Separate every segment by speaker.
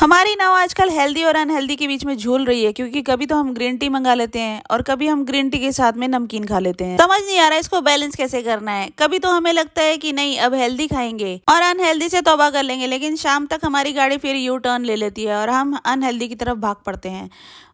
Speaker 1: हमारी नाव आजकल हेल्दी और अनहेल्दी के बीच में झूल रही है, क्योंकि कभी तो हम ग्रीन टी मंगा लेते हैं और कभी हम ग्रीन टी के साथ में नमकीन खा लेते हैं। समझ नहीं आ रहा इसको बैलेंस कैसे करना है। कभी तो हमें लगता है कि नहीं, अब हेल्दी खाएंगे और अनहेल्दी से तौबा कर लेंगे, लेकिन शाम तक हमारी गाड़ी फिर यू टर्न ले लेती है और हम अनहेल्दी की तरफ भाग पड़ते हैं।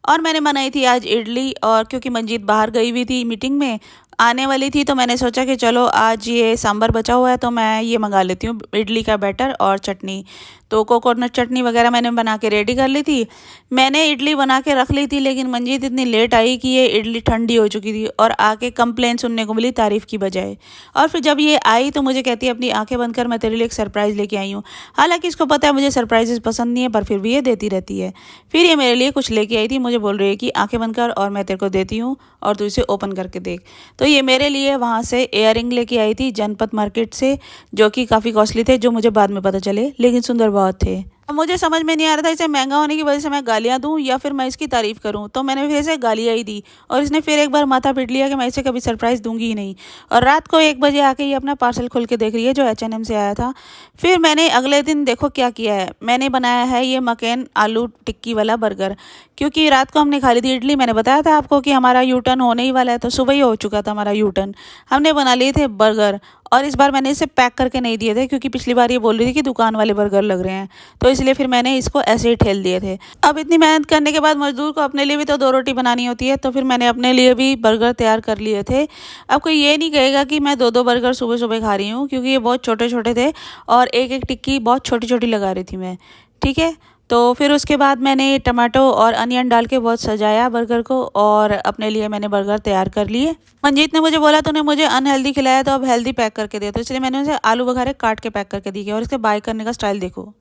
Speaker 1: और मैंने बनाई थी आज इडली, और क्योंकि मंजीत बाहर गई हुई थी मीटिंग में, आने वाली थी, तो मैंने सोचा कि चलो आज ये सांभर बचा हुआ है तो मैं ये मंगा लेती हूँ, इडली का बैटर और चटनी। तो कोकोनट चटनी वगैरह मैंने बना के रेडी कर ली थी। मैंने इडली बना के रख ली थी, लेकिन मंजीत इतनी लेट आई कि ये इडली ठंडी हो चुकी थी और आके कंप्लेन सुनने को मिली तारीफ़ की बजाय। और फिर जब ये आई तो मुझे कहती है अपनी आंखें बंद कर, मैं तेरे लिए एक सरप्राइज़ लेके आई हूँ। हालांकि इसको पता है मुझे सरप्राइजेस पसंद नहीं है, पर फिर भी ये देती रहती है। फिर ये मेरे लिए कुछ लेके आई थी, मुझे बोल रही है कि आंखें बंद कर और मैं तेरे को देती हूँ और तू इसे ओपन करके देख। तो ये मेरे लिए वहाँ से इयररिंग लेके आई थी जनपद मार्केट से, जो कि काफ़ी कॉस्टली थे, जो मुझे बाद में पता चले, लेकिन सुंदर बहुत थे। अब मुझे समझ में नहीं आ रहा था इसे महंगा होने की वजह से मैं गालियाँ दूँ या फिर मैं इसकी तारीफ़ करूँ, तो मैंने फिर इसे गालियाँ ही दी और इसने फिर एक बार माथा पीट लिया कि मैं इसे कभी सरप्राइज़ दूंगी ही नहीं। और रात को 1 बजे आके ये अपना पार्सल खोल के देख रही है जो H&M से आया था। फिर मैंने अगले दिन देखो क्या किया है, मैंने बनाया है ये मकैन आलू टिक्की वाला बर्गर। क्योंकि रात को हमने खा ली थी इडली, मैंने बताया था आपको कि हमारा यू टर्न होने ही वाला है, तो सुबह ही हो चुका था हमारा यू टर्न। हमने बना लिए थे बर्गर, और इस बार मैंने इसे पैक करके नहीं दिए थे, क्योंकि पिछली बार ये बोल रही थी कि दुकान वाले बर्गर लग रहे हैं, तो इसलिए फिर मैंने इसको ऐसे ही ठेल दिए थे। अब इतनी मेहनत करने के बाद मजदूर को अपने लिए भी तो 2 रोटी बनानी होती है, तो फिर मैंने अपने लिए भी बर्गर तैयार कर लिए थे। अब कोई ये नहीं कहेगा कि मैं 2-2 बर्गर सुबह सुबह खा रही हूँ, क्योंकि ये बहुत छोटे छोटे थे और एक एक टिक्की बहुत छोटी छोटी लगा रही थी मैं। ठीक है, तो फिर उसके बाद मैंने टमाटो और अनियन डाल के बहुत सजाया बर्गर को, और अपने लिए मैंने बर्गर तैयार कर लिए। मंजीत ने मुझे बोला तूने मुझे अनहेल्दी खिलाया तो अब हेल्दी पैक करके दे, तो इसलिए मैंने उसे आलू बघारे काट के पैक करके दी, और इसके बाय करने का स्टाइल देखो।